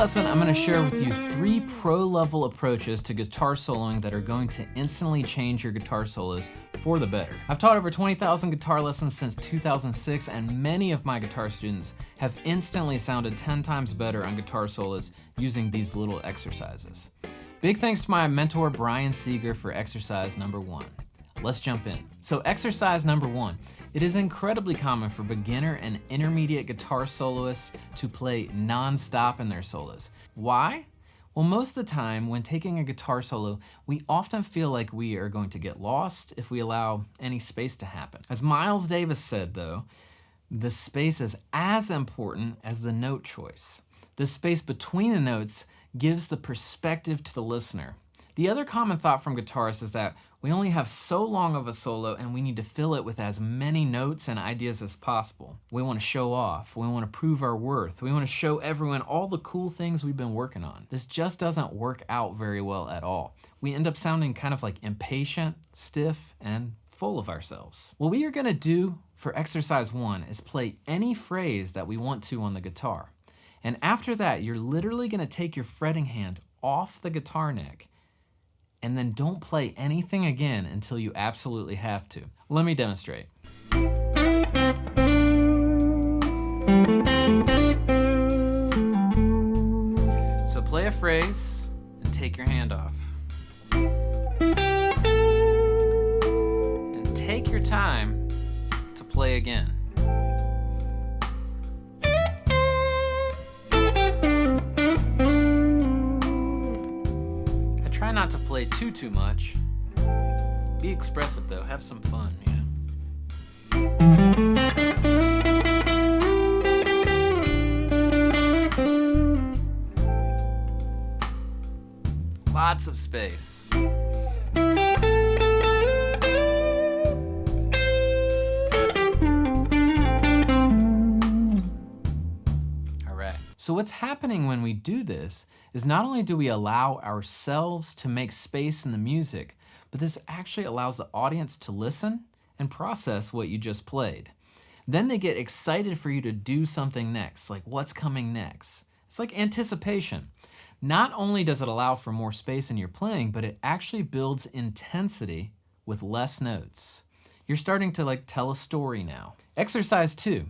lesson, I'm going to share with you 3 pro-level approaches to guitar soloing that are going to instantly change your guitar solos for the better. I've taught over 20,000 guitar lessons since 2006, and many of my guitar students have instantly sounded 10 times better on guitar solos using these little exercises. Big thanks to my mentor, Brian Seeger, for exercise number 1. Let's jump in. So exercise number 1. It is incredibly common for beginner and intermediate guitar soloists to play non-stop in their solos. Why? Well, most of the time when taking a guitar solo, we often feel like we are going to get lost if we allow any space to happen. As Miles Davis said though, the space is as important as the note choice. The space between the notes gives the perspective to the listener. The other common thought from guitarists is that we only have so long of a solo and we need to fill it with as many notes and ideas as possible. We want to show off, we want to prove our worth, we want to show everyone all the cool things we've been working on. This just doesn't work out very well at all. We end up sounding kind of like impatient, stiff, and full of ourselves. What we are going to do for exercise 1 is play any phrase that we want to on the guitar. And after that, you're literally going to take your fretting hand off the guitar neck and then don't play anything again until you absolutely have to. Let me demonstrate. So play a phrase and take your hand off. And take your time to play again. Try not to play too much. Be expressive though, have some fun, Lots of space. So what's happening when we do this is not only do we allow ourselves to make space in the music, but this actually allows the audience to listen and process what you just played. Then they get excited for you to do something next, like what's coming next. It's like anticipation. Not only does it allow for more space in your playing, but it actually builds intensity with less notes. You're starting to tell a story now. Exercise 2.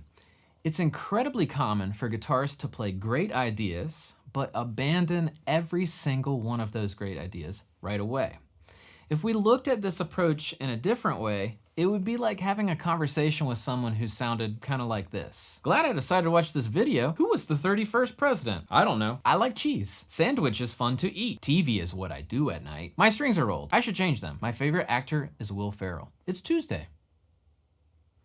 It's incredibly common for guitarists to play great ideas, but abandon every single one of those great ideas right away. If we looked at this approach in a different way, it would be like having a conversation with someone who sounded kind of like this. Glad I decided to watch this video. Who was the 31st president? I don't know. I like cheese. Sandwich is fun to eat. TV is what I do at night. My strings are old. I should change them. My favorite actor is Will Ferrell. It's Tuesday.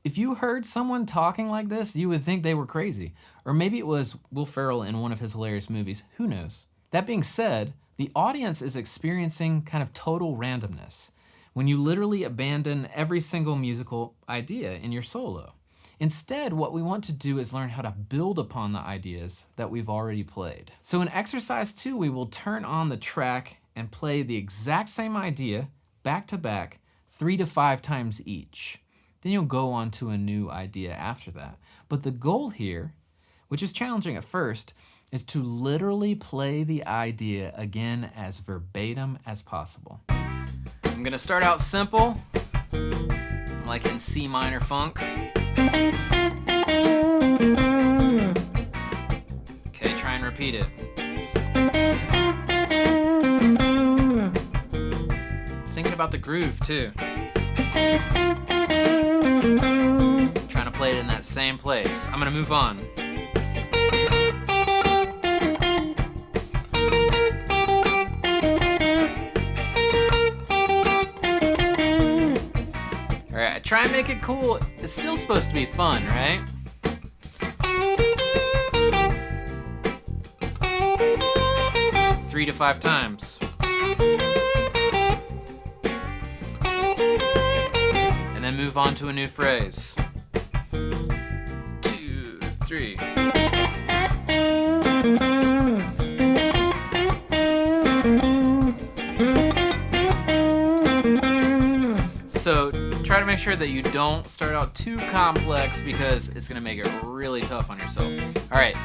If you heard someone talking like this, you would think they were crazy. Or maybe it was Will Ferrell in one of his hilarious movies. Who knows? That being said, the audience is experiencing kind of total randomness when you literally abandon every single musical idea in your solo. Instead, what we want to do is learn how to build upon the ideas that we've already played. So in exercise 2, we will turn on the track and play the exact same idea back to back 3 to 5 times each. Then you'll go on to a new idea after that. But the goal here, which is challenging at first, is to literally play the idea again as verbatim as possible. I'm gonna start out simple, like in C minor funk. Okay, try and repeat it. Thinking about the groove too. Trying to play it in that same place. I'm gonna move on. Alright, try and make it cool. It's still supposed to be fun, right? Three to 5 times. And then move on to a new phrase. 2, 3. So try to make sure that you don't start out too complex because it's gonna make it really tough on yourself. All right,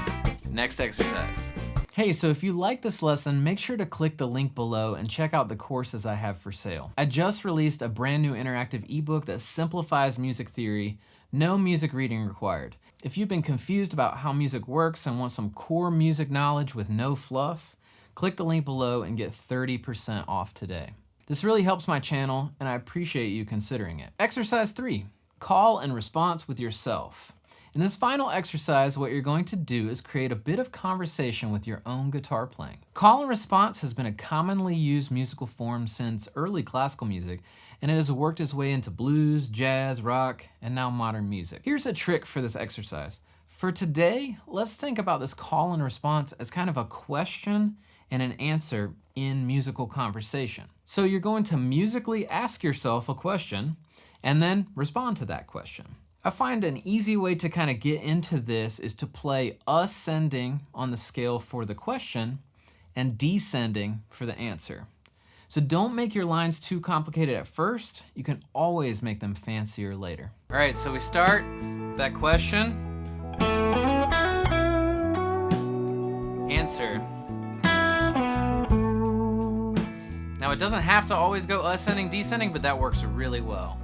next exercise. Hey, Hey, so if you like this lesson, make sure to click the link below and check out the courses I have for sale. I just released a brand new interactive ebook that simplifies music theory, no music reading required. If you've been confused about how music works and want some core music knowledge with no fluff, click the link below and get 30% off today. This really helps my channel, and I appreciate you considering it. Exercise 3, call and response with yourself. In this final exercise, what you're going to do is create a bit of conversation with your own guitar playing. Call and response has been a commonly used musical form since early classical music, and it has worked its way into blues, jazz, rock, and now modern music. Here's a trick for this exercise. For today, let's think about this call and response as kind of a question and an answer in musical conversation. So you're going to musically ask yourself a question and then respond to that question. I find an easy way to kind of get into this is to play ascending on the scale for the question and descending for the answer. So don't make your lines too complicated at first. You can always make them fancier later. All right, so we start that question. Answer. Now it doesn't have to always go ascending, descending, but that works really well.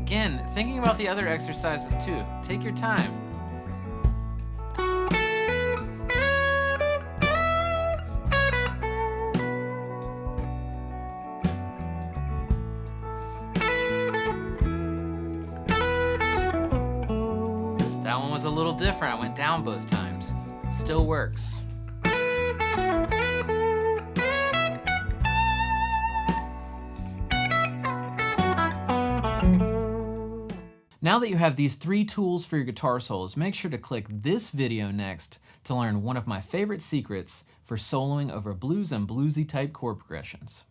Again, thinking about the other exercises too. Take your time. That one was a little different. I went down both times. Still works. Now that you have these 3 tools for your guitar solos, make sure to click this video next to learn one of my favorite secrets for soloing over blues and bluesy type chord progressions.